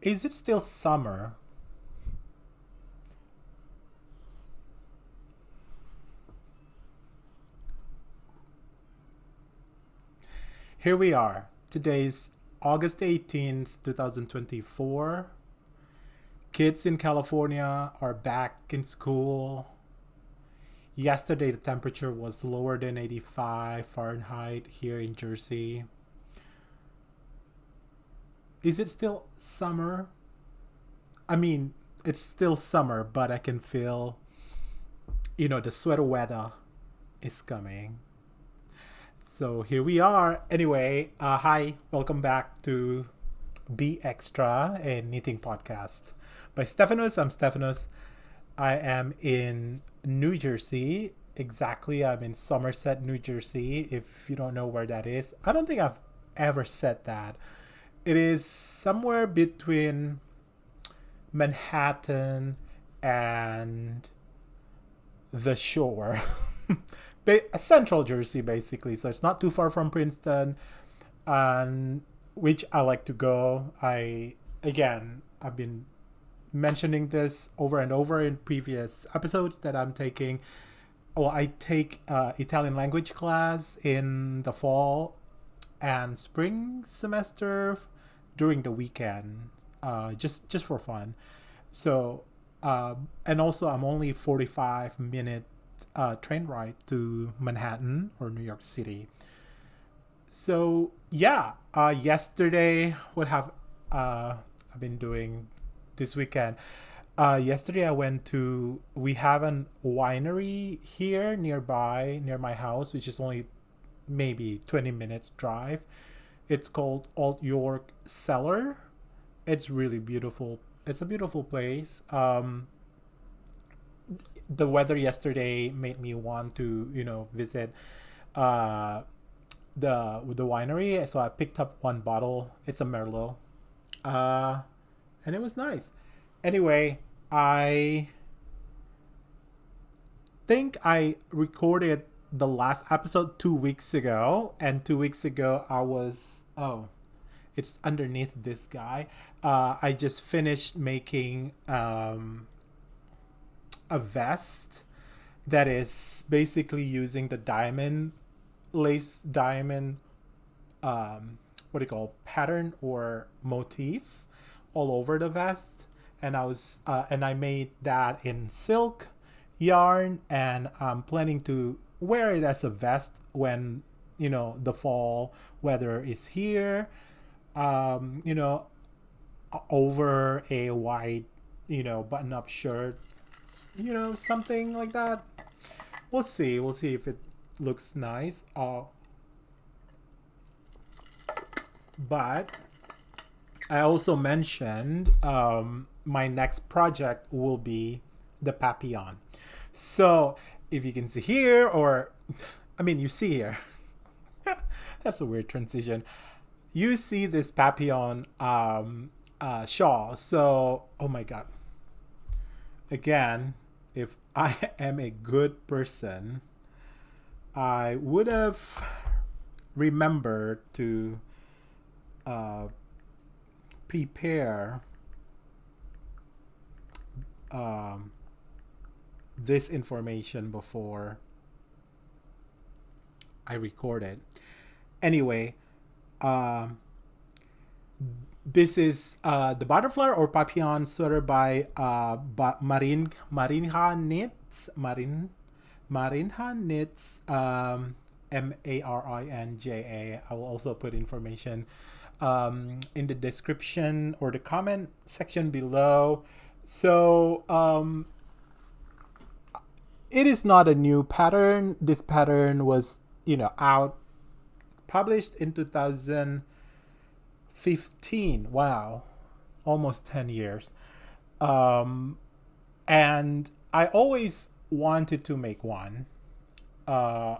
Is it still summer? Here we are. Today's August 18th, 2024. Kids in California are back in school. Yesterday, the temperature was lower than 85 Fahrenheit here in Jersey. Is it still summer? I mean, it's still summer, but I can feel, the sweater weather is coming. So here we are. Anyway, hi, welcome back to Be Extra, a knitting podcast by Stephanos. I'm Stephanos. I am in New Jersey. Exactly, I'm in Somerset, New Jersey. If you don't know where that is, I don't think I've ever said that. It is somewhere between Manhattan and the shore. Central Jersey, basically. So it's not too far from Princeton, and which I like to go. I've been mentioning this over and over in previous episodes that I'm taking. Well, I take Italian language class in the fall and spring semester during the weekend, just for fun. So, and also I'm only 45-minute train ride to Manhattan or New York City. So yeah, yesterday, what have I've been doing this weekend? Yesterday I went to, we have an winery here nearby, near my house, which is only maybe 20 minutes drive. It's called Old York Cellar. It's really beautiful. It's a beautiful place. The weather yesterday made me want to, visit uh, the winery. So I picked up one bottle. It's a Merlot, uh, and it was nice. Anyway, I think I recorded the last episode 2 weeks ago, and 2 weeks ago I was it's underneath this guy. I just finished making a vest that is basically using the diamond lace diamond what do you call pattern or motif all over the vest, and I made that in silk yarn, and I'm planning to wear it as a vest when the fall weather is here, um you know over a white button up shirt, something like that. We'll see if it looks nice. But I also mentioned my next project will be the Papillon. So if you can see here, or I mean, you see here, that's a weird transition. You see this Papillon shawl. So, oh my god. Again, if I am a good person, I would have remembered to uh, prepare um, this information before I record it. Anyway, um, this is the butterfly or papillon sweater by MarinJa knits. MarinJa knits. MarinJa. I will also put information in the description or the comment section below. So it is not a new pattern. This pattern was out, published in 2015. Wow, almost 10 years. And I always wanted to make one. uh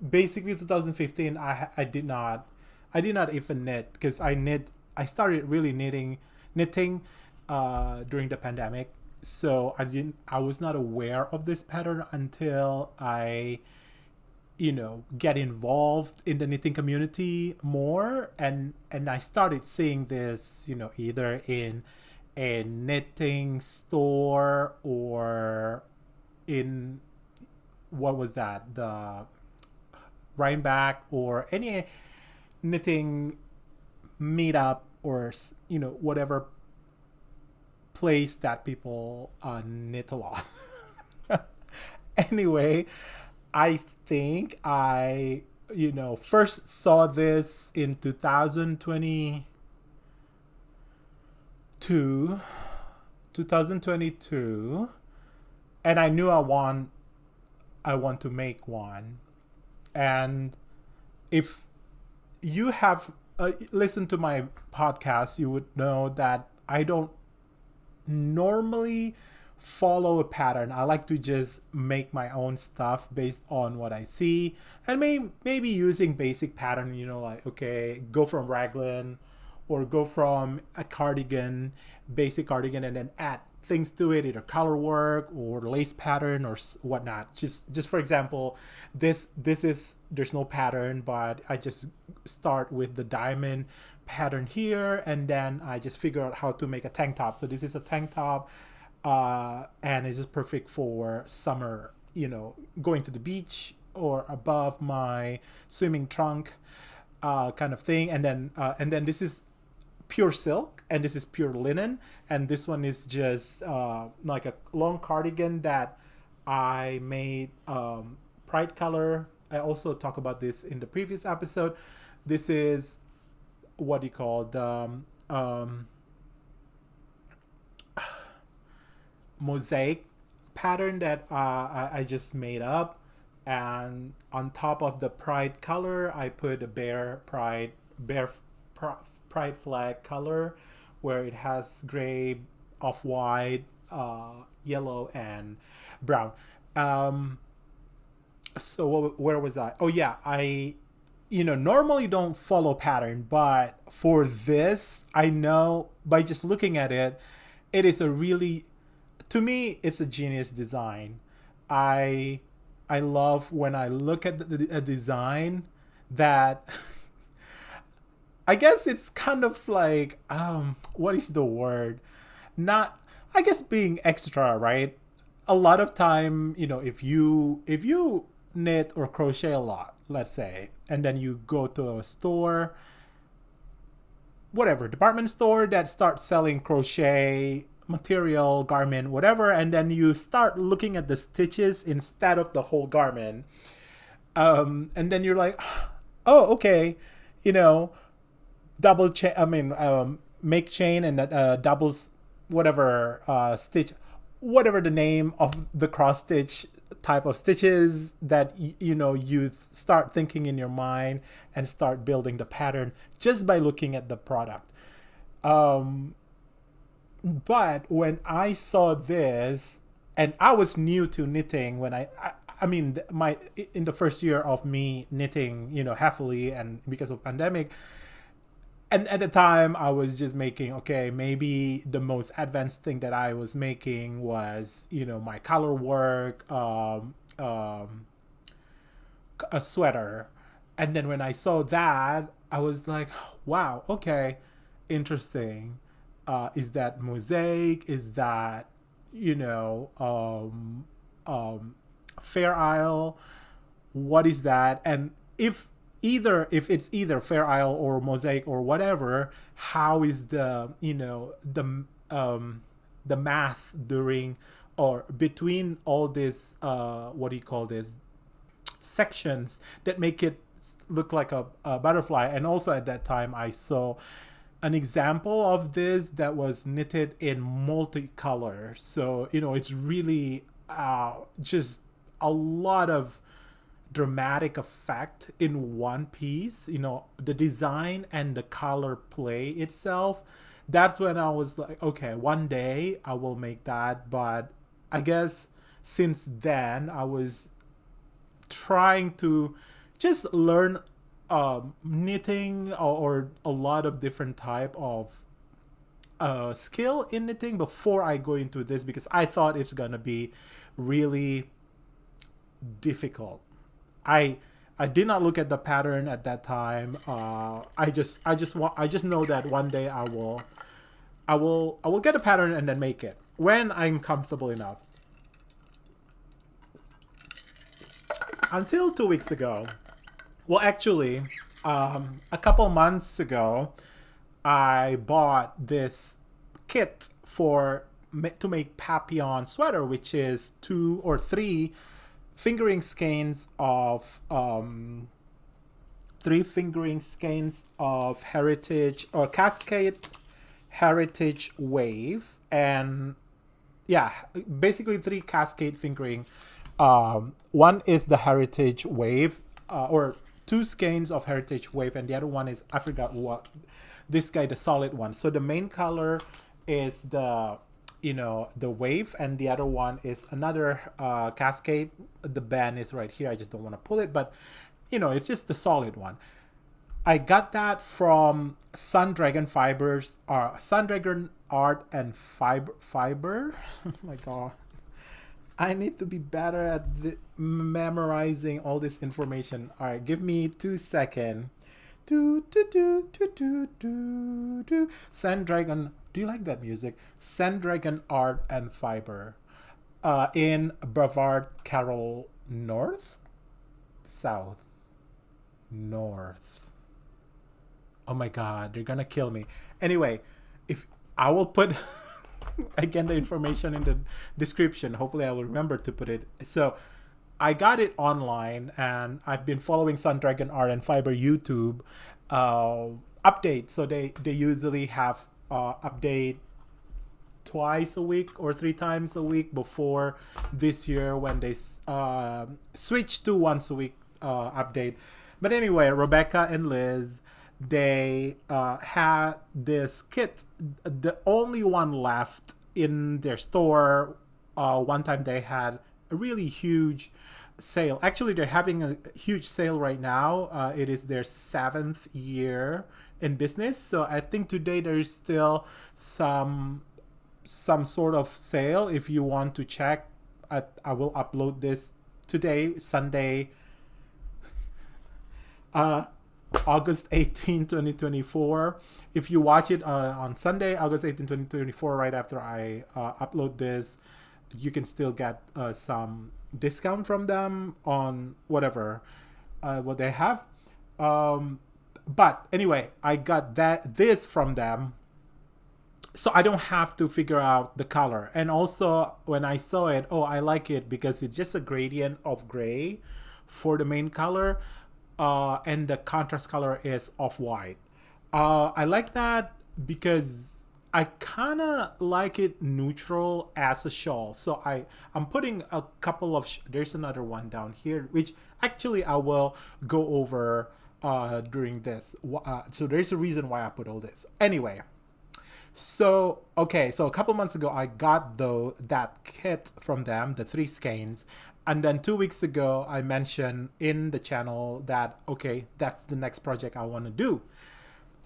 Basically 2015, I did not even knit, because I started really knitting during the pandemic. So I was not aware of this pattern until I get involved in the knitting community more, and I started seeing this either in a knitting store or in what was that, the Rhineback or any knitting meetup or whatever place that people knit a lot. Anyway, I think I first saw this in 2022, and I knew I want to make one. And if you have listened to my podcast, you would know that I don't normally follow a pattern. I like to just make my own stuff based on what I see, and maybe using basic pattern, like, okay, go from raglan or go from a cardigan, basic cardigan, and then add things to it, either color work or lace pattern or whatnot. Just for example, this is, there's no pattern, but I just start with the diamond pattern here, and then I just figure out how to make a tank top. So this is a tank top, and it's just perfect for summer, going to the beach or above my swimming trunk, kind of thing. And then this is pure silk, and this is pure linen, and this one is just like a long cardigan that I made pride color. I also talked about this in the previous episode. This is what you call the mosaic pattern that I just made up, and on top of the pride color I put a pride flag color, where it has gray, off-white, yellow, and brown. So where was I? Oh yeah, I normally don't follow pattern, but for this, I know by just looking at it, it is a really, to me, it's a genius design. I love when I look at the design that I guess it's kind of like, what is the word? Not, I guess, being extra, right? A lot of time, if you knit or crochet a lot, let's say, and then you go to a store, whatever, department store that starts selling crochet material, garment, whatever, and then you start looking at the stitches instead of the whole garment. And then you're like, oh, okay, double chain, make chain, and double whatever stitch, whatever the name of the cross stitch type of stitches that you start thinking in your mind and start building the pattern just by looking at the product. But when I saw this, and I was new to knitting when my in the first year of me knitting, heavily, and because of pandemic. And at the time, I was just making, okay, maybe the most advanced thing that I was making was, my color work, a sweater. And then when I saw that, I was like, wow, okay, interesting. Is that mosaic? Is that, Fair Isle? What is that? And if it's either Fair Isle or mosaic or whatever, how is the math during or between all this sections that make it look like a butterfly? And also at that time I saw an example of this that was knitted in multicolor, so it's really just a lot of dramatic effect in one piece, the design and the color play itself. That's when I was like, okay, one day I will make that. But I guess since then I was trying to just learn knitting or a lot of different type of skill in knitting before I go into this, because I thought it's gonna be really difficult. I did not look at the pattern at that time. I just know that one day I will I will get a pattern and then make it when I'm comfortable enough. Until 2 weeks ago, well, actually, a couple months ago, I bought this kit to make Papillon sweater, which is 2 or 3 fingering skeins of 3 fingering skeins of heritage or cascade heritage wave, and yeah, basically 3 cascade fingering. One is the heritage wave, or 2 skeins of heritage wave, and the other one is, I forgot what, this guy, the solid one. So the main color is the wave, and the other one is another cascade. The band is right here. I just don't want to pull it, but it's just the solid one. I got that from Sundragon Fibers, Sundragon Art and Fiber. Oh my god. I need to be better at memorizing all this information. All right, give me 2 seconds. Sundragon. Do you like that music? Sundragon Art and Fiber, in Brevard, Carroll North, South, North. Oh my god, they're gonna kill me. Anyway, if I will put again the information in the description. Hopefully I will remember to put it. So I got it online, and I've been following Sundragon Art and Fiber YouTube update. So they usually have update twice a week or 3 times a week. Before this year, when they switched to once a week update. But anyway, Rebecca and Liz, they had this kit, the only one left in their store. One time they had a really huge sale. Actually, they're having a huge sale right now. It is their 7th year in business, so I think today there's still some sort of sale. If you want to check, I will upload this today, Sunday, August 18, 2024. If you watch it on Sunday, August 18, 2024, right after I upload this, you can still get some discount from them on whatever what they have. But anyway, I got this from them, so I don't have to figure out the color. And also, when I saw it, I like it because it's just a gradient of gray for the main color. And the contrast color is off-white. I like that because I kind of like it neutral as a shawl. So I'm putting a couple of... there's another one down here, which actually I will go over during this. So there's a reason why I put all this. Anyway, so a couple months ago, I got that kit from them, the 3 skeins. And then 2 weeks ago, I mentioned in the channel that, that's the next project I want to do.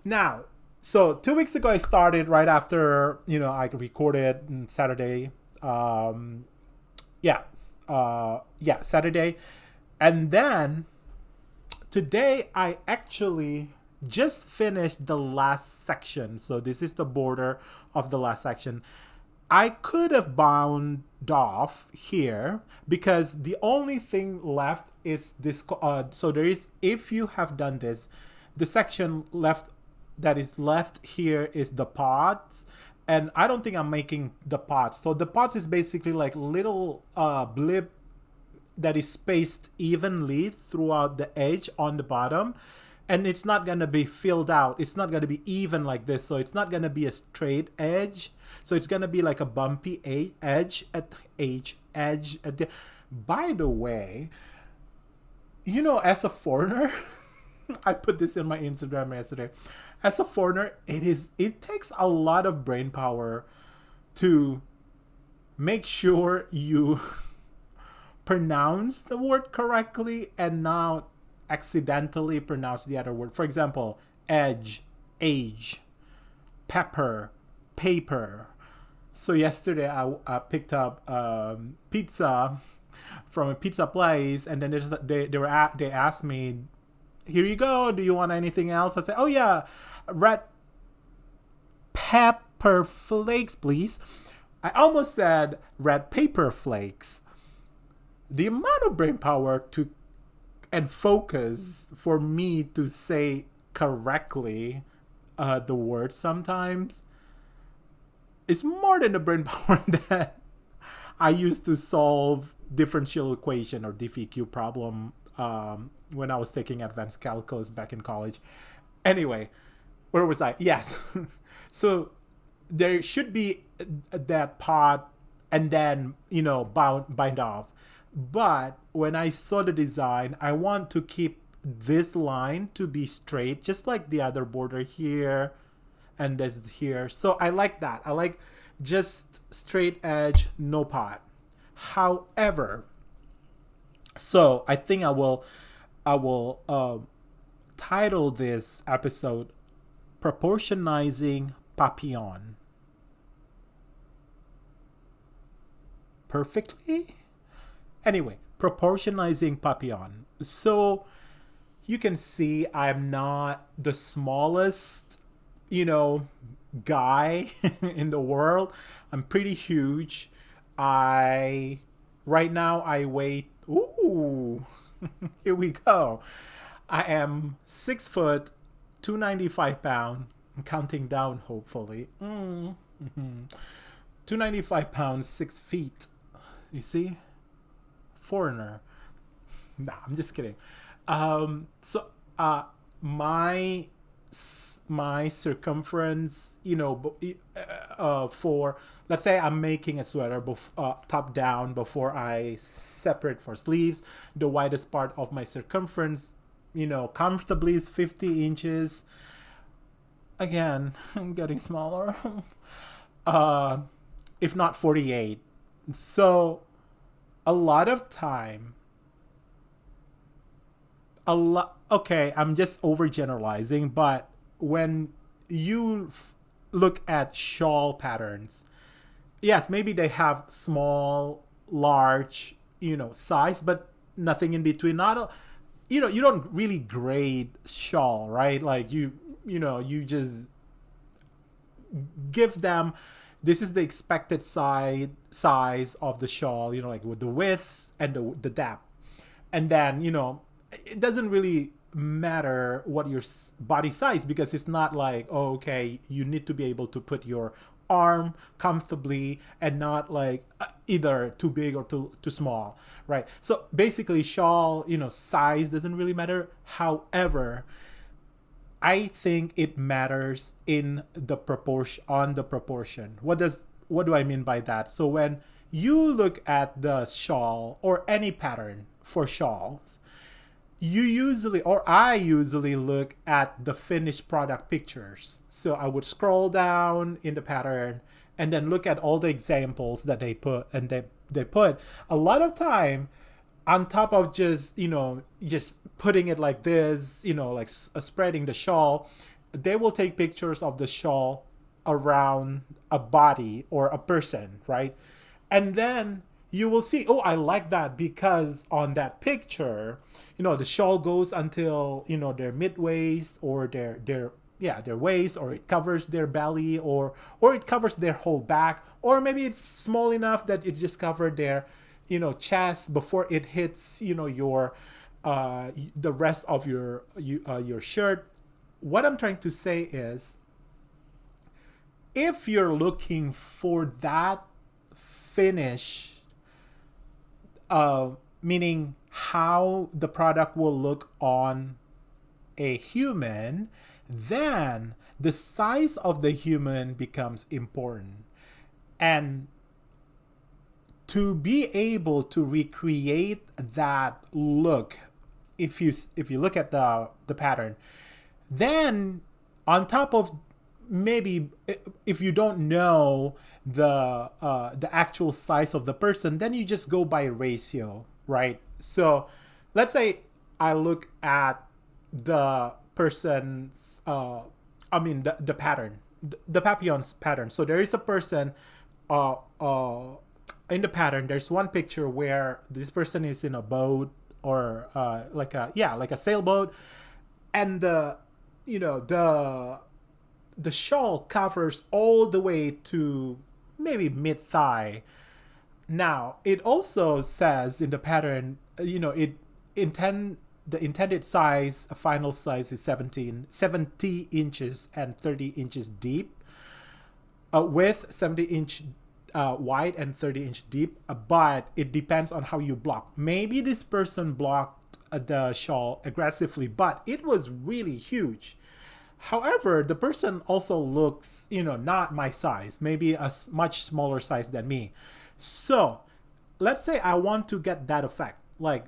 Now, so 2 weeks ago, I started right after, I recorded on Saturday. Saturday. And then today, I actually just finished the last section. So this is the border of the last section. I could have bound off here because the only thing left is this. So there is, if you have done this, the section that is left here is the pods, and I don't think I'm making the pods. So the pods is basically like little blip that is spaced evenly throughout the edge on the bottom. And it's not going to be filled out. It's not going to be even like this. So it's not going to be a straight edge. So it's going to be like a bumpy edge at the... By the way, as a foreigner, I put this in my Instagram yesterday. As a foreigner, it takes a lot of brain power to make sure you pronounce the word correctly and not accidentally pronounce the other word. For example, edge, age, pepper, paper. So yesterday I picked up pizza from a pizza place, and then they asked me, "Here you go. Do you want anything else?" I said, "Oh yeah, red pepper." paper flakes, please. I almost said red paper flakes. The amount of brain power to and focus for me to say correctly the word sometimes is more than the brain power that I used to solve differential equation or DFQ problem when I was taking advanced calculus back in college. Anyway, where was I? Yes. So there should be that pot and then, bind off. But when I saw the design, I want to keep this line to be straight, just like the other border here and this here. So I like that. I like just straight edge, no pot. However, so I think I will title this episode Proportionizing Papillon. Perfectly? Anyway, proportionizing Papillon. So you can see I'm not the smallest, guy in the world. I'm pretty huge. Right now I weigh, here we go. I am 6 foot, 295 pounds. I'm counting down, hopefully. 295 pounds, 6 feet. You see? Foreigner. Nah, I'm just kidding. My circumference, for, let's say I'm making a sweater top down before I separate for sleeves, the widest part of my circumference, comfortably is 50 inches. Again, I'm getting smaller. If not 48. So a lot of time, okay, I'm just overgeneralizing, but when you look at shawl patterns, yes, maybe they have small, large, size, but nothing in between. Not, you don't really grade shawl, right? Like you just give them, this is the expected size of the shawl, like with the width and the depth. And then, it doesn't really matter what your body size, because it's not like, oh, okay, you need to be able to put your arm comfortably and not like either too big or too small, right? So basically shawl, size doesn't really matter. However, I think it matters in the proportion, on the proportion. What do I mean by that? So when you look at the shawl or any pattern for shawls, I usually look at the finished product pictures. So I would scroll down in the pattern and then look at all the examples that they put, and they put a lot of time on top of just putting it like this, like spreading the shawl. They will take pictures of the shawl around a body or a person, right? And then you will see, oh, I like that because on that picture, the shawl goes until, their mid waist or their waist, or it covers their belly, or it covers their whole back, or maybe it's small enough that it just covered their, chest before it hits, your the rest of your shirt. What I'm trying to say is, if you're looking for that finish, meaning how the product will look on a human, then the size of the human becomes important. And to be able to recreate that look, if you look at the pattern, then on top of, maybe if you don't know the actual size of the person, then you just go by ratio, right? So let's say I look at the person's the pattern, the Papillon's pattern. So there is a person in the pattern. There's one picture where this person is in a boat, or like a sailboat, and the the shawl covers all the way to maybe mid thigh. Now, it also says in the pattern, the intended size, final size is 70 inches and 30 inches deep, width 70-inch wide and 30-inch deep, but it depends on how you block. Maybe this person blocked the shawl aggressively, but it was really huge. However, the person also looks, not my size, maybe a much smaller size than me. So let's say I want to get that effect. Like,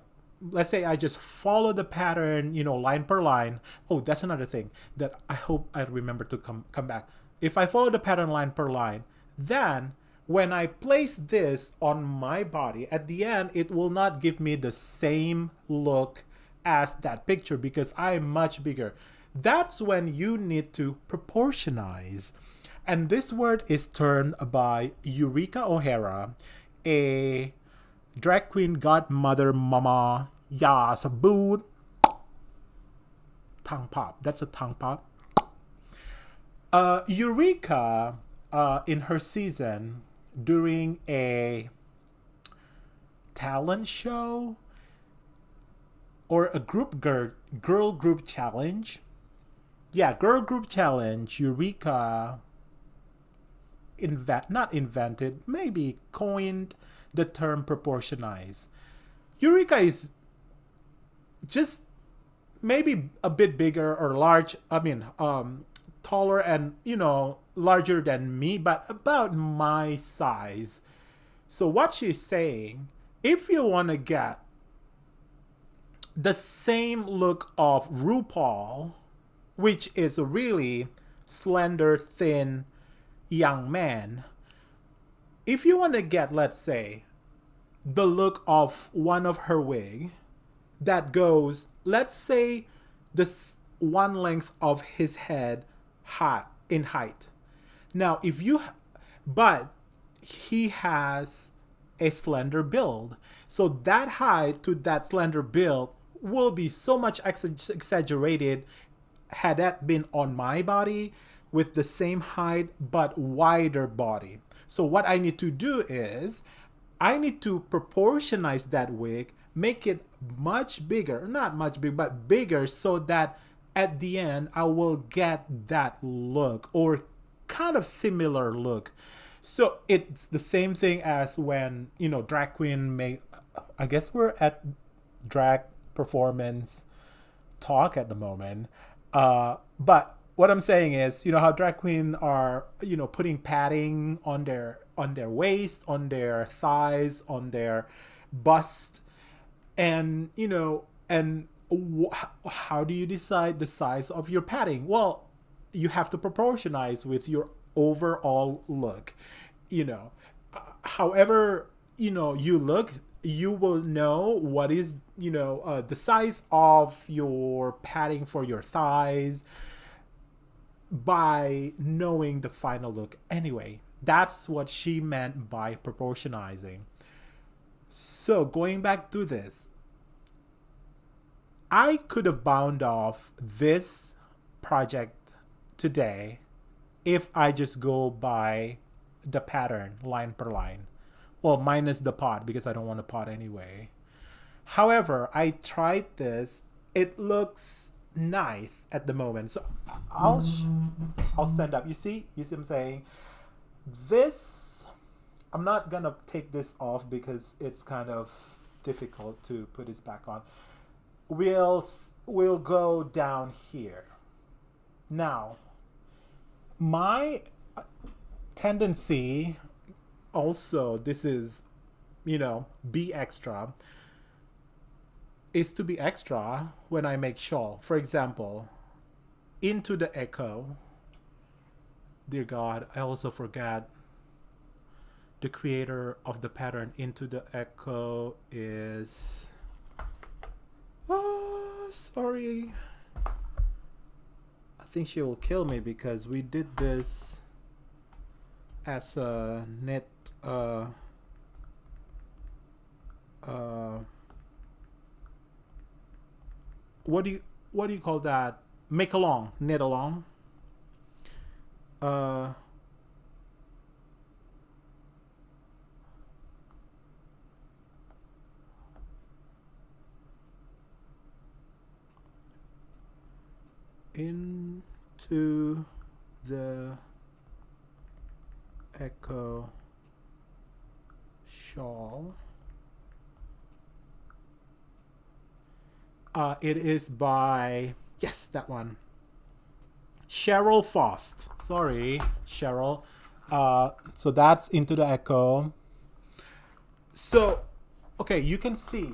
let's say I just follow the pattern, line per line. Oh, that's another thing that I hope I remember to come back. If I follow the pattern line per line, then when I place this on my body, at the end, it will not give me the same look as that picture because I'm much bigger. That's when you need to proportionize. And this word is turned by Eureka O'Hara, a drag queen godmother mama. Yas, boot. Tongue pop. That's a tongue pop. Eureka, in her season, during a talent show or a girl group challenge. Yeah, girl group challenge. Eureka maybe coined the term proportionize. Eureka is just maybe a bit bigger or large. Taller and larger than me, but about my size. So what she's saying, if you want to get the same look of RuPaul, which is a really slender, thin young man, if you want to get, let's say, the look of one of her wig that goes, let's say, this one length of his head in height. Now, but he has a slender build. So that height to that slender build will be so much exaggerated had that been on my body with the same height but wider body. So what I need to do is I need to proportionize that wig, make it much bigger, not much big, but bigger, so that at the end I will get that look or kind of similar look. So it's the same thing as when, drag queen I guess we're at drag performance talk at the moment. But what I'm saying is, how drag queen are, putting padding on their waist, on their thighs, on their bust, and how do you decide the size of your padding? Well, you have to proportionize with your overall look. However, you look, you will know what is, the size of your padding for your thighs by knowing the final look. Anyway, that's what she meant by proportionizing. So going back to this, I could have bound off this project today if I just go by the pattern line per line. Well, minus the pot because I don't want a pot anyway. However, I tried this. It looks nice at the moment. So I'll stand up. You see what I'm saying? This, I'm not gonna take this off because it's kind of difficult to put this back on. We'll go down here. Now, my tendency also, this is, be extra, is to be extra when I make shawl. For example, Into the Echo. Dear God, I also forgot the creator of the pattern Into the Echo is... Oh, sorry. I think she will kill me because we did this as a knit what do you call that? Make along, knit along. uh into the echo shawl. It is by, yes, that one, Cheryl Faust. Sorry, Cheryl. So that's Into the Echo. So, okay, you can see.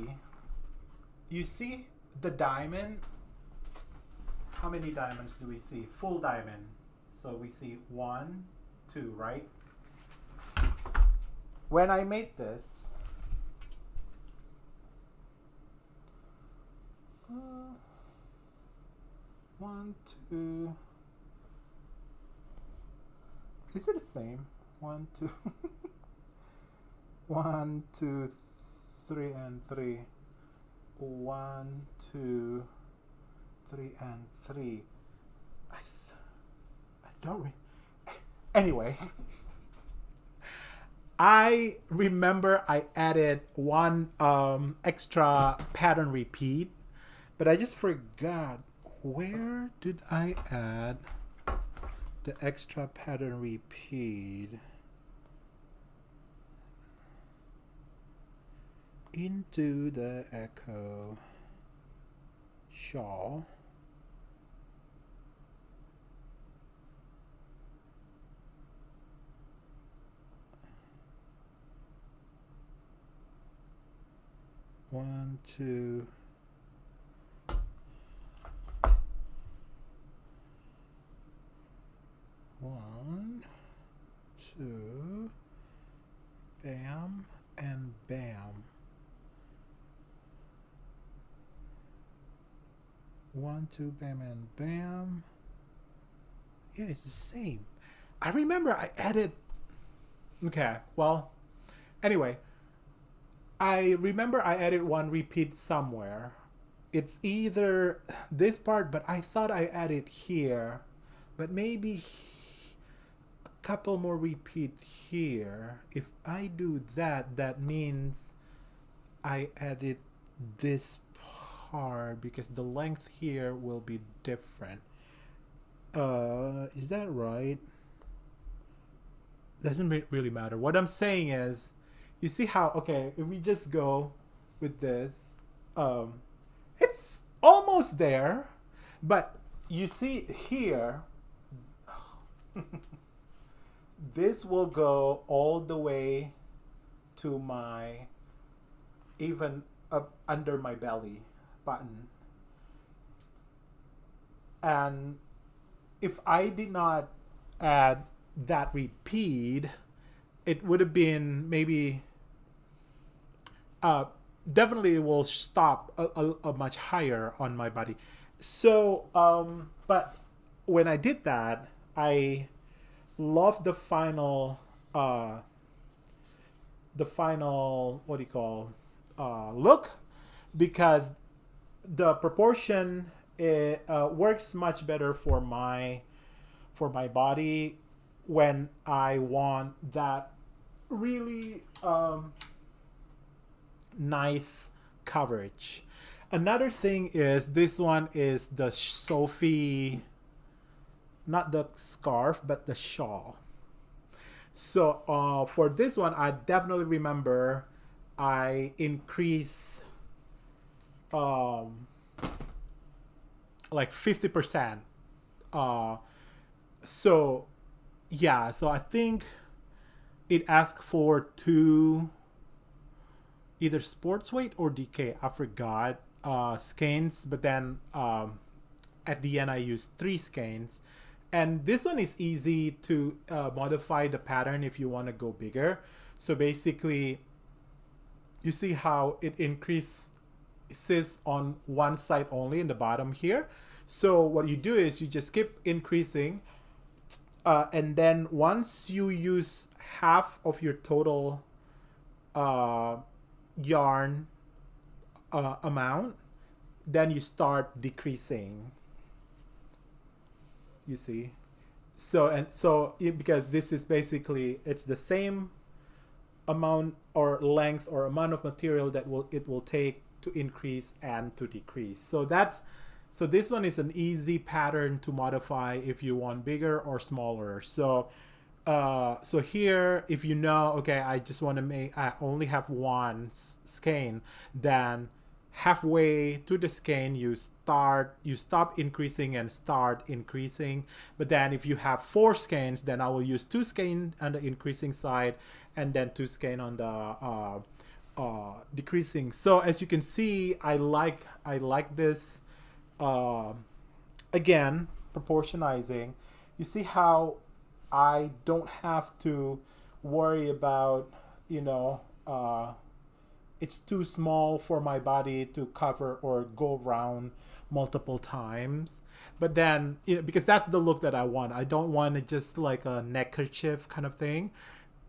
You see the diamond. How many diamonds do we see? Full diamond. So we see 1, 2, right? When I made this, uh, 1, 2. Is it the same? 1, 2. 1, 2, 3, and 3. 1, 2, 3, and 3. I don't. Anyway, I remember I added one extra pattern repeat, but I just forgot where did I add the extra pattern repeat. Into the echo shawl. One, two. One, two. Bam and bam. 1, 2, bam and bam. Yeah, it's the same. I remember I added. Okay, well, anyway, I remember I added one repeat somewhere. It's either this part, but I thought I added here. But maybe a couple more repeat here. If I do that, that means I added this part because the length here will be different. Is that right? Doesn't really matter. What I'm saying is, you see how, okay, if we just go with this, it's almost there, but you see here, this will go all the way to my, even up under my belly button. And if I did not add that repeat, it would have been maybe definitely it will stop a much higher on my body. So but when I did that, I love the final what do you call look, because the proportion works much better for my body when I want that really nice coverage. Another thing is, this one is the Sopie, not the scarf, but the shawl. So for this one, I definitely remember I increase like 50%. So yeah, so I think it asked for 2 either sports weight or DK, I forgot, skeins, but then at the end I used 3 skeins. And this one is easy to modify the pattern if you want to go bigger. So basically, you see how it increases on one side only in the bottom here. So what you do is you just keep increasing, and then once you use half of your total yarn amount, then you start decreasing. You see? Because this is basically, it's the same amount or length or amount of material that will take to increase and to decrease. So this one is an easy pattern to modify if you want bigger or smaller. So here, if you know, okay, I just want to I only have one skein, then halfway to the skein, you stop increasing and start increasing. But then if you have 4 skeins, then I will use 2 skein on the increasing side and then 2 skein on the decreasing. So as you can see, I like this. Again, proportionizing. You see how I don't have to worry about, it's too small for my body to cover or go around multiple times. But then, because that's the look that I want. I don't want it just like a neckerchief kind of thing.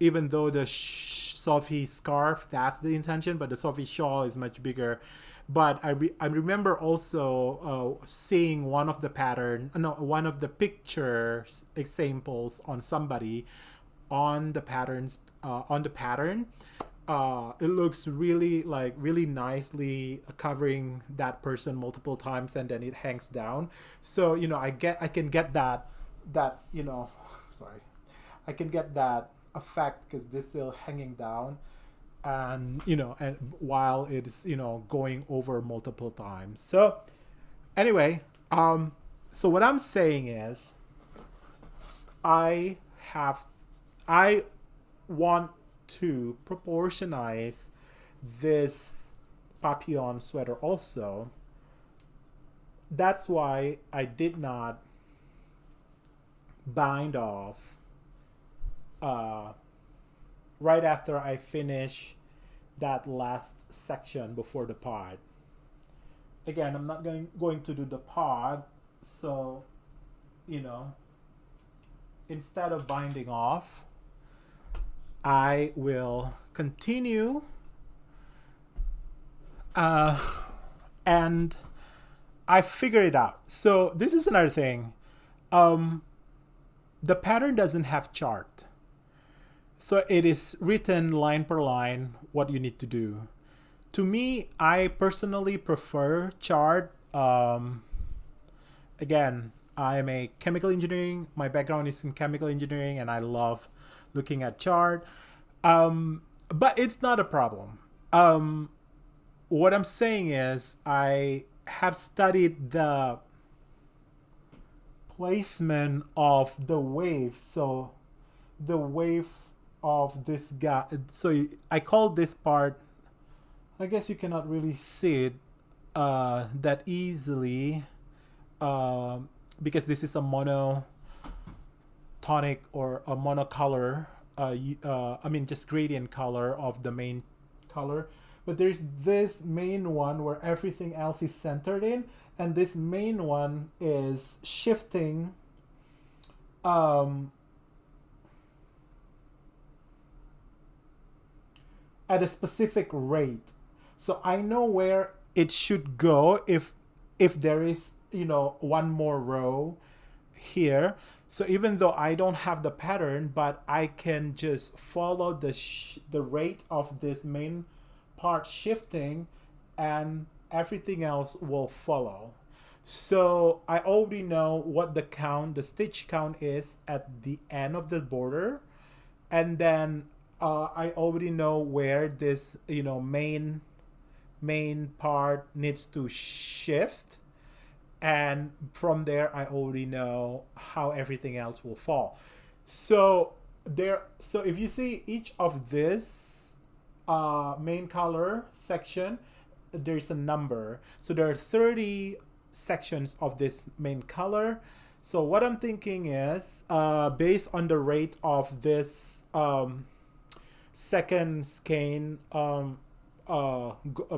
Even though the Sopie scarf, that's the intention, but the Sopie shawl is much bigger. But I remember also seeing one of the picture examples on somebody on the pattern. It looks really nicely covering that person multiple times, and then it hangs down. So I can get that sorry, I can get that effect because this still hanging down, and while it's going over multiple times. So anyway, so what I'm saying is I want to proportionize this Papillon sweater also. That's why I did not bind off right after I finish that last section before the pod. Again, I'm not going to do the pod, so instead of binding off, I will continue and I figured it out. So this is another thing. The pattern doesn't have chart. So it is written line per line what you need to do. To me, I personally prefer chart. Again, I'm a chemical engineering. My background is in chemical engineering, and I love looking at chart. But it's not a problem. What I'm saying is I have studied the placement of the wave. So the wave of this guy. So I call this part, I guess you cannot really see it that easily because this is a monotonic or a monocolor. Just gradient color of the main color. But there's this main one where everything else is centered in, and this main one is shifting at a specific rate. So I know where it should go if there is one more row here. So even though I don't have the pattern, but I can just follow the rate of this main part shifting, and everything else will follow. So I already know what the stitch count is at the end of the border, and then I already know where this main part needs to shift, and from there I already know how everything else will fall. So if you see each of this main color section, there's a number. So there are 30 sections of this main color. So what I'm thinking is based on the rate of this second skein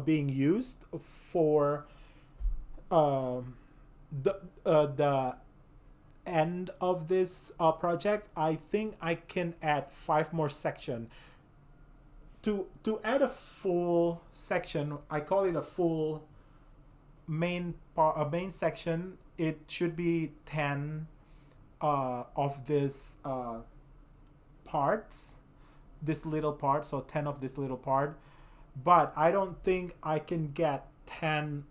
being used for the end of this project, I think I can add 5 more sections. To add a full section, I call it a full main section. It should be 10 of this parts, this little part, so 10 of this little part, but I don't think I can get 10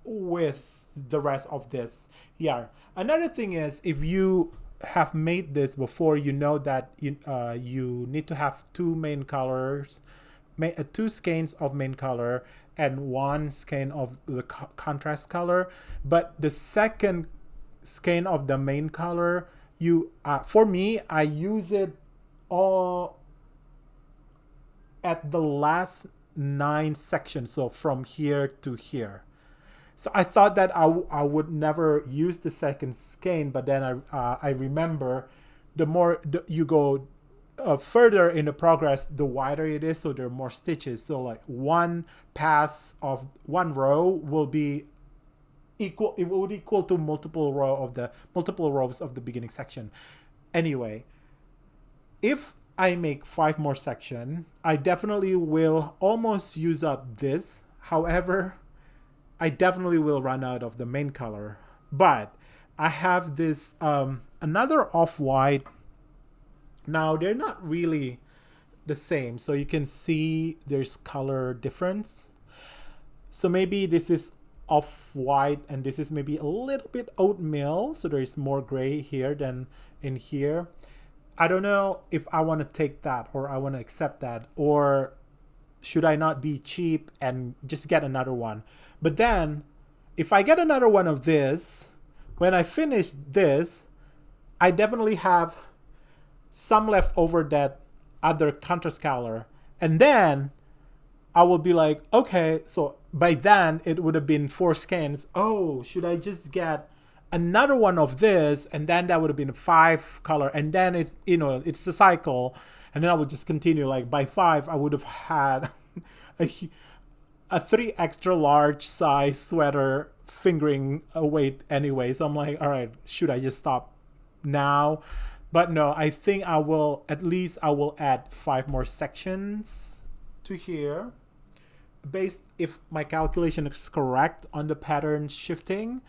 with the rest of this yarn. Another thing is, if you have made this before, you know that you need to have two main colors, two skeins of main color and one skein of the contrast color. But the second skein of the main color, you for me, I use it all at the last 9 sections, so from here to here. So I thought that I would never use the second skein, but then I remember the more you go further in the progress, the wider it is, so there are more stitches. So like one pass of one row will be equal. It would equal to multiple rows of the beginning section. Anyway, if I make 5 more sections, I definitely will almost use up this. However, I definitely will run out of the main color. But I have this another off-white. Now they're not really the same, so you can see there's color difference. So maybe this is off-white and this is maybe a little bit oatmeal, so there's more gray here than in here. I don't know if I want to take that or I want to accept that, or should I not be cheap and just get another one. But then if I get another one of this, when I finish this, I definitely have some left over that other contrast color, and then I will be like, okay, so by then it would have been 4 skeins. Oh, should I just get another one of this, and then that would have been 5 color, and then it's, you know, it's a cycle, and then I would just continue. Like by 5 I would have had a 3 extra large size sweater fingering weight anyway. So I'm like, all right, should I just stop now? But no, I think I will add 5 more sections to here, based, if my calculation is correct on the pattern shifting,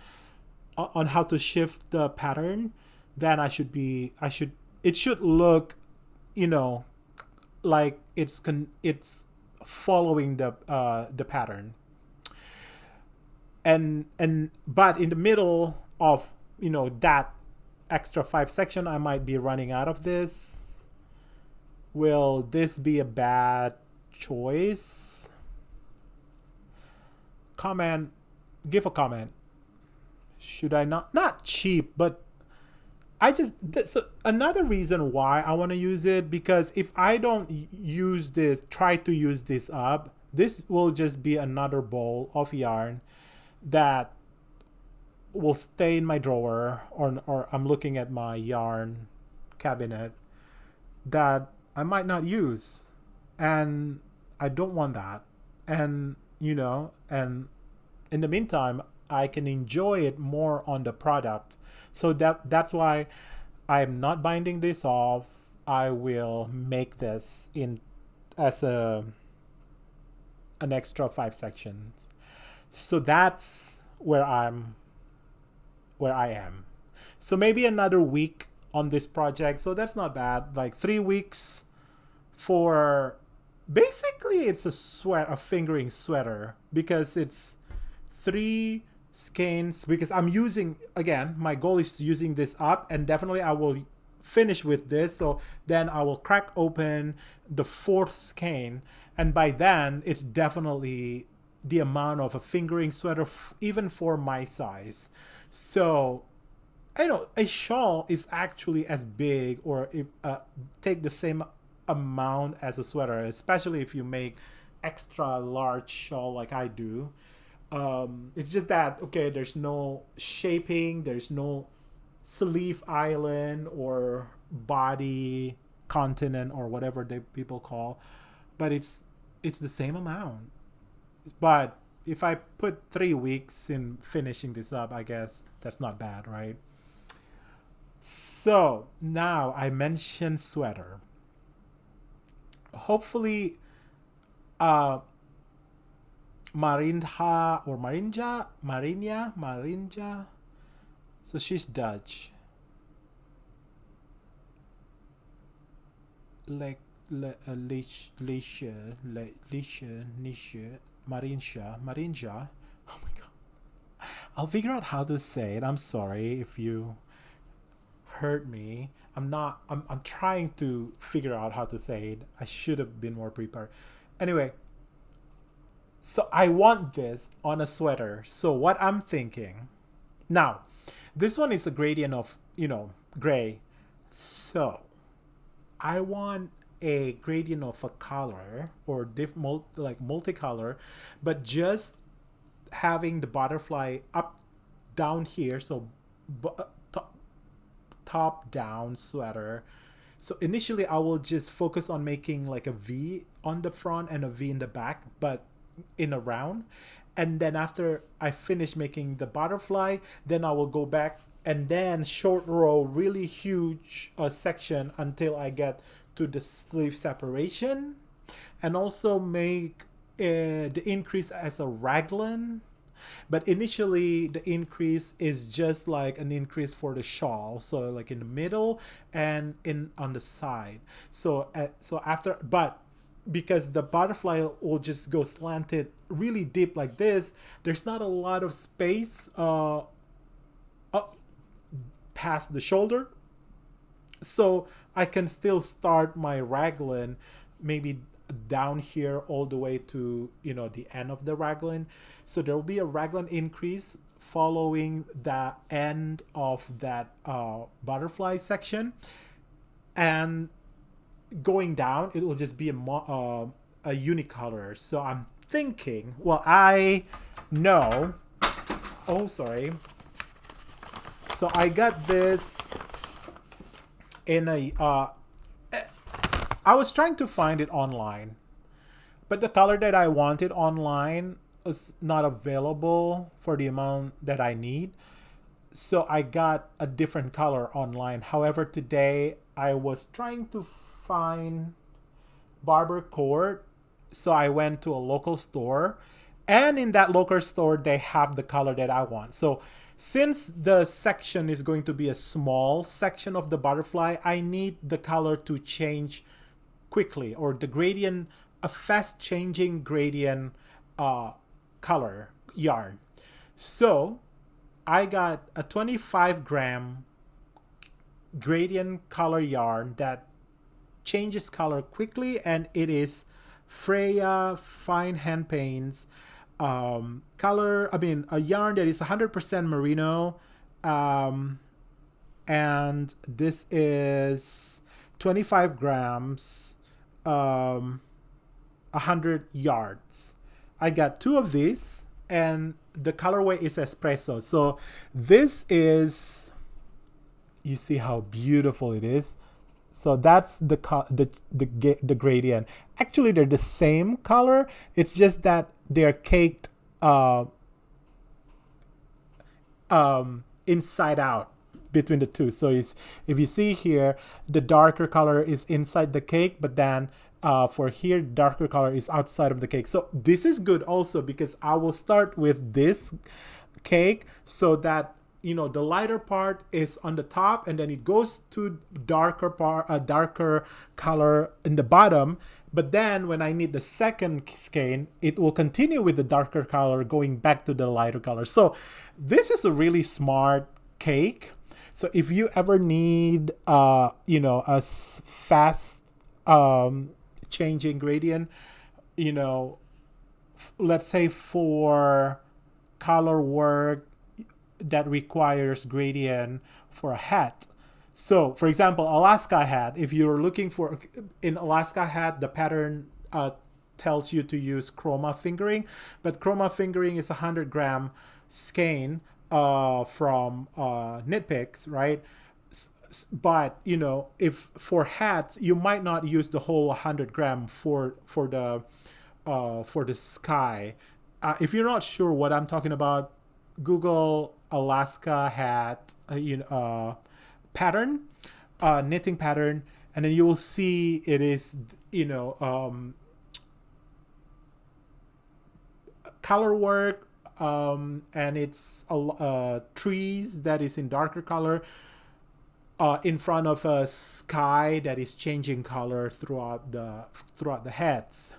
on how to shift the pattern. Then it should look, you know, like it's following the pattern. And but in the middle of, you know, that extra 5 section, I might be running out of this. Will this be a bad choice? Give a comment. Should I not cheap, but so another reason why I want to use it, because if I don't try to use this up, this will just be another ball of yarn that will stay in my drawer, or I'm looking at my yarn cabinet that I might not use, and I don't want that. And you know, and in the meantime, I can enjoy it more on the product. So that's why I'm not binding this off. I will make this in as an extra 5 sections. So that's where I am. So maybe another week on this project. So that's not bad. Like 3 weeks for, basically it's a fingering sweater, because it's 3 skeins, because I'm using, again, my goal is using this up, and definitely I will finish with this. So then I will crack open the 4th skein, and by then it's definitely the amount of a fingering sweater, even for my size. So I know a shawl is actually as big, or take the same amount as a sweater, especially if you make extra large shawl like I do. It's just that, okay, there's no shaping, there's no sleeve island or body continent or whatever people call, but it's the same amount. But if I put 3 weeks in finishing this up, I guess that's not bad, right? So now I mentioned sweater. Hopefully MarinJa. So she's Dutch. like Leisha, Nisha, MarinJa. Oh my god. I'll figure out how to say it. I'm sorry if you heard me. I'm trying to figure out how to say it. I should have been more prepared. Anyway, so I want this on a sweater. So what I'm thinking now, this one is a gradient of, gray. So I want a gradient of a color or like multicolor, but just having the butterfly up down here. So top down sweater. So initially I will just focus on making like a V on the front and a V in the back, but in a round. And then after I finish making the butterfly, then I will go back and then short row really huge section until I get to the sleeve separation, and also make the increase as a raglan. But initially the increase is just like an increase for the shawl, so like in the middle and in on the side. So after, but because the butterfly will just go slanted really deep like this, there's not a lot of space past the shoulder, so I can still start my raglan maybe down here all the way to the end of the raglan. So there will be a raglan increase following the end of that butterfly section, and going down it will just be a unicolor. So I'm thinking, well, I know, oh sorry, so I got this in a I was trying to find it online, but the color that I wanted online was not available for the amount that I need. So I got a different color online. However, today I was trying to find barber cord. So I went to a local store, and in that local store they have the color that I want. So since the section is going to be a small section of the butterfly, I need the color to change quickly, or the gradient, a fast changing gradient color yarn. So I got a 25-gram gradient color yarn that changes color quickly, and it is Freya Fine Hand Paints color. I mean, a yarn that is 100% merino, and this is 25 grams, 100 yards. I got 2 of these, and the colorway is espresso. So this is, you see how beautiful it is. So that's the gradient. Actually, they're the same color. It's just that they're caked inside out between the two. So if you see here, the darker color is inside the cake, but then for here, darker color is outside of the cake. So this is good also, because I will start with this cake so that the lighter part is on the top, and then it goes to darker color in the bottom. But then when I need the second skein, it will continue with the darker color going back to the lighter color. So this is a really smart cake. So if you ever need a fast changing gradient, let's say for color work that requires gradient for a hat. So for example, Alaska hat, if you're looking for, in Alaska hat, the pattern tells you to use chroma fingering, but chroma fingering is 100-gram skein from Knitpicks, right? But if for hats, you might not use the whole 100-gram for the sky. If you're not sure what I'm talking about, Google Alaska hat pattern, knitting pattern, and then you will see it is color work, and it's trees that is in darker color. in front of a sky that is changing color throughout the heads.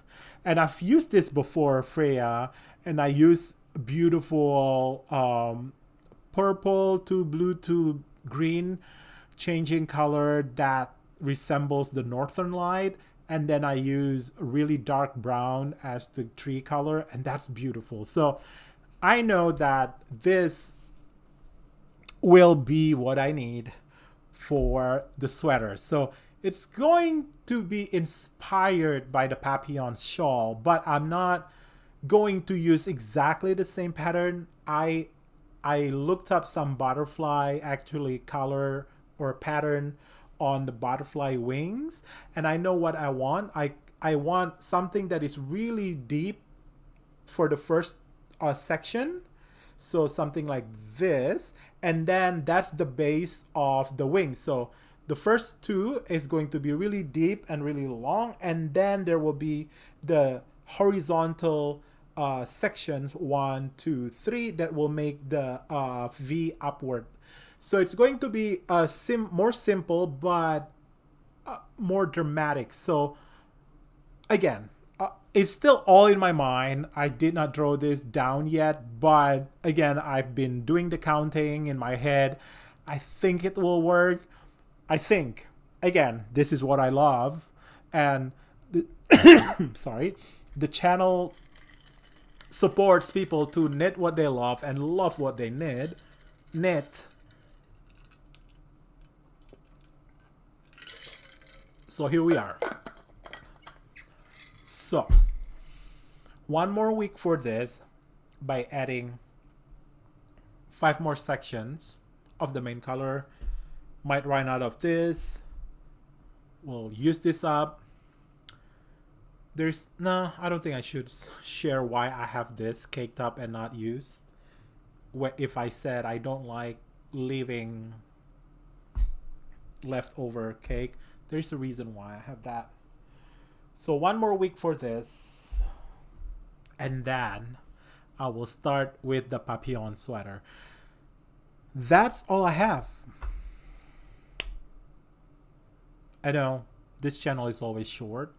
And I've used this before, Freya, and I use beautiful purple to blue to green changing color that resembles the northern light, and then I use really dark brown as the tree color, and that's beautiful. So I know that this will be what I need for the sweater. So it's going to be inspired by the Papillon shawl, but I'm not going to use exactly the same pattern. I looked up some butterfly actually color or pattern on the butterfly wings, and I know what I want. I want something that is really deep for the first section, so something like this, and then that's the base of the wings. So the first two is going to be really deep and really long, and then there will be the horizontal sections 1, 2, 3 that will make the V upward. So it's going to be more simple but more dramatic. So again, it's still all in my mind. I did not draw this down yet, but again, I've been doing the counting in my head. I think it will work. I think, again, this is what I love, and sorry, the channel supports people to knit what they love and love what they knit. So here we are. So one more week for this by adding 5 more sections of the main color. Might run out of this. We'll use this up. I don't think I should share why I have this caked up and not used. If I said I don't like leaving leftover cake, there's a reason why I have that. So one more week for this, and then I will start with the Papillon sweater. That's all I have. I know this channel is always short,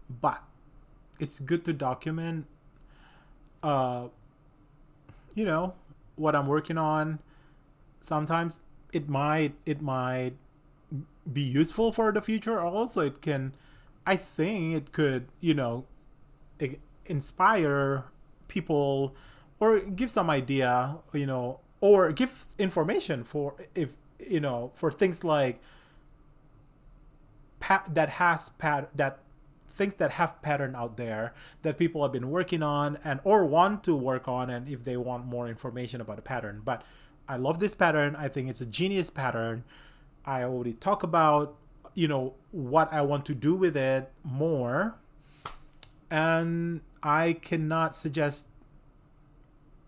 but it's good to document what I'm working on. Sometimes it might be useful for the future. Also, I think it could inspire people or give some idea, or give information for things like things that have pattern out there that people have been working on and or want to work on, and if they want more information about a pattern. But I love this pattern. I think it's a genius pattern. I already talk about what I want to do with it more, and I cannot suggest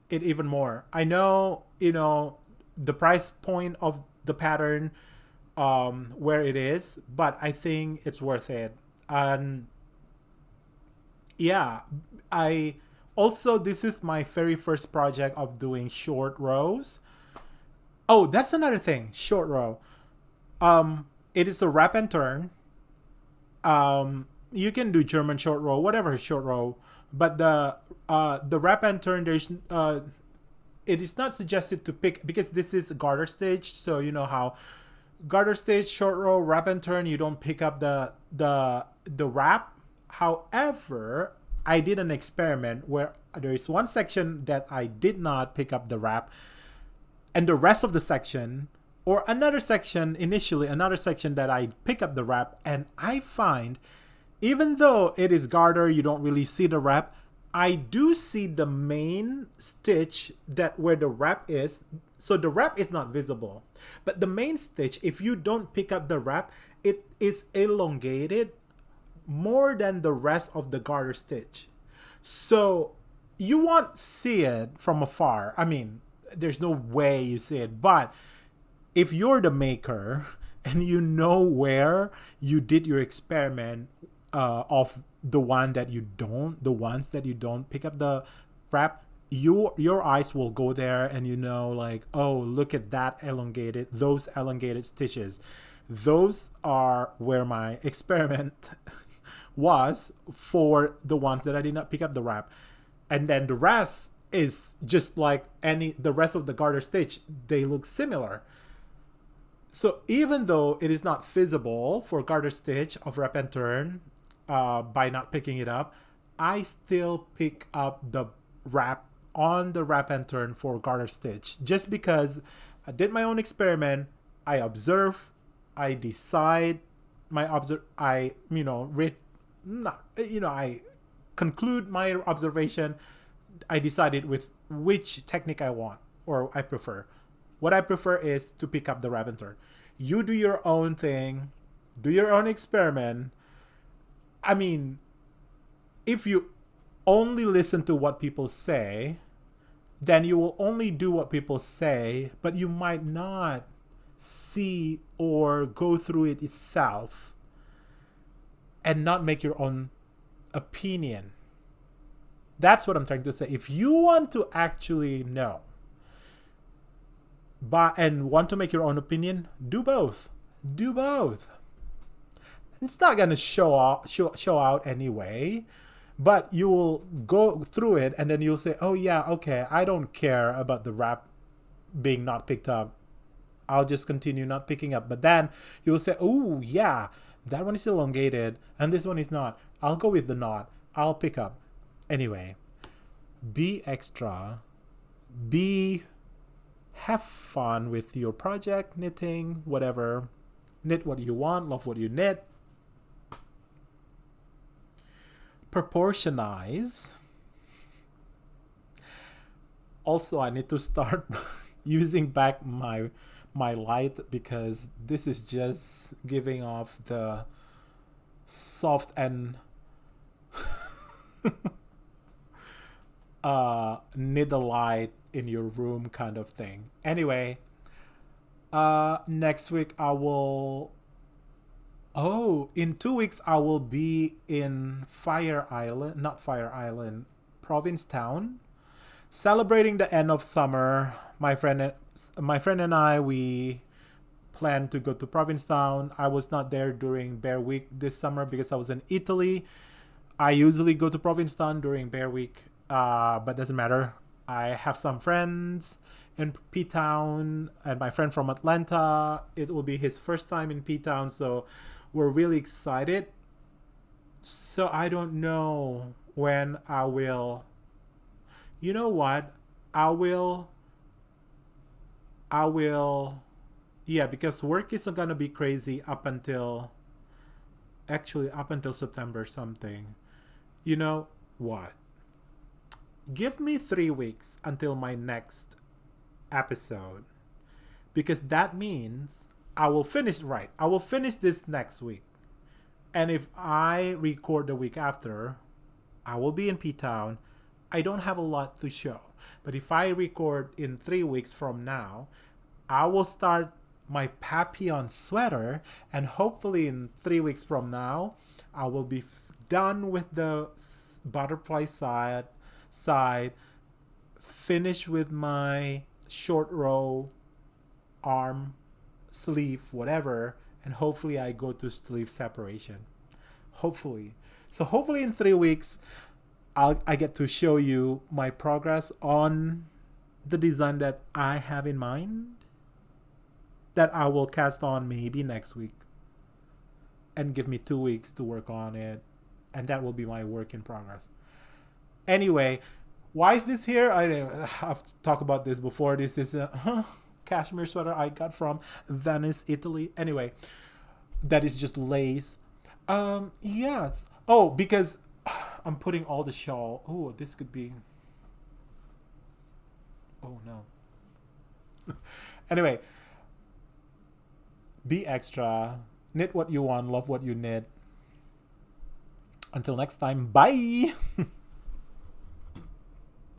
it even more. I know the price point of the pattern, where it is, but I think it's worth it. And yeah, this is my very first project of doing short rows. Oh, that's another thing. Short row. It is a wrap and turn. You can do German short row, whatever short row, but the wrap and turn, it is not suggested to pick, because this is garter stitch. So you know how garter stitch, short row, wrap and turn, you don't pick up the wrap. However, I did an experiment where there is one section that I did not pick up the wrap, and the rest of the section, or another section that I pick up the wrap, and I find even though it is garter, you don't really see the wrap. I do see the main stitch where the wrap is. So the wrap is not visible, but the main stitch, if you don't pick up the wrap, it is elongated more than the rest of the garter stitch. So you won't see it from afar. I mean, there's no way you see it, but if you're the maker and you know where you did your experiment of the ones that you don't pick up the wrap, your eyes will go there, and you know, like, oh, look at those elongated stitches. Those are where my experiment was for the ones that I did not pick up the wrap. And then the rest is just like the rest of the garter stitch. They look similar. So even though it is not feasible for garter stitch of wrap and turn by not picking it up, I still pick up the wrap on the wrap and turn for garter stitch, just because I did my own experiment. I observe, I decide I conclude my observation. I decided with which technique I want or I prefer. What I prefer is to pick up the wrap and turn. You do your own thing, do your own experiment. I mean, if you only listen to what people say, then you will only do what people say, but you might not see or go through it yourself and not make your own opinion. That's what I'm trying to say. If you want to actually know and want to make your own opinion, do both. Do both. It's not gonna show out anyway, but you will go through it and then you'll say, oh yeah, okay, I don't care about the wrap being not picked up. I'll just continue not picking up. But then you'll say, oh yeah, that one is elongated and this one is not. I'll go with the knot. I'll pick up. Anyway, be extra. Have fun with your project, knitting, whatever. Knit what you want, love what you knit. Proportionize. Also, I need to start using back my light, because this is just giving off the soft and knit a light in your room kind of thing. Anyway, next week I will in 2 weeks I will be in Provincetown, celebrating the end of summer. My friend and I, we plan to go to Provincetown. I was not there during Bear Week this summer because I was in Italy. I usually go to Provincetown during Bear Week, but doesn't matter. I have some friends in P-Town, and my friend from Atlanta, it will be his first time in P-Town, so we're really excited. So I don't know when I will. You know what? I will. Yeah, because work isn't gonna be crazy up until September something. You know what? Give me 3 weeks until my next episode, because that means I will finish this next week. And if I record the week after, I will be in P-Town. I don't have a lot to show. But if I record in 3 weeks from now, I will start my Papillon sweater, and hopefully in 3 weeks from now, I will be done with the butterfly side, finish with my short row, arm, sleeve, whatever, and hopefully I go to sleeve separation. Hopefully. So hopefully in 3 weeks, I get to show you my progress on the design that I have in mind, that I will cast on maybe next week, and give me 2 weeks to work on it, and that will be my work in progress. Anyway, why is this here? I've talked about this before. This is a cashmere sweater I got from Venice, Italy. Anyway, that is just lace. Yes. Oh, because I'm putting all the shawl. Oh, this could be. Oh no. Anyway, be extra. Knit what you want. Love what you knit. Until next time. Bye.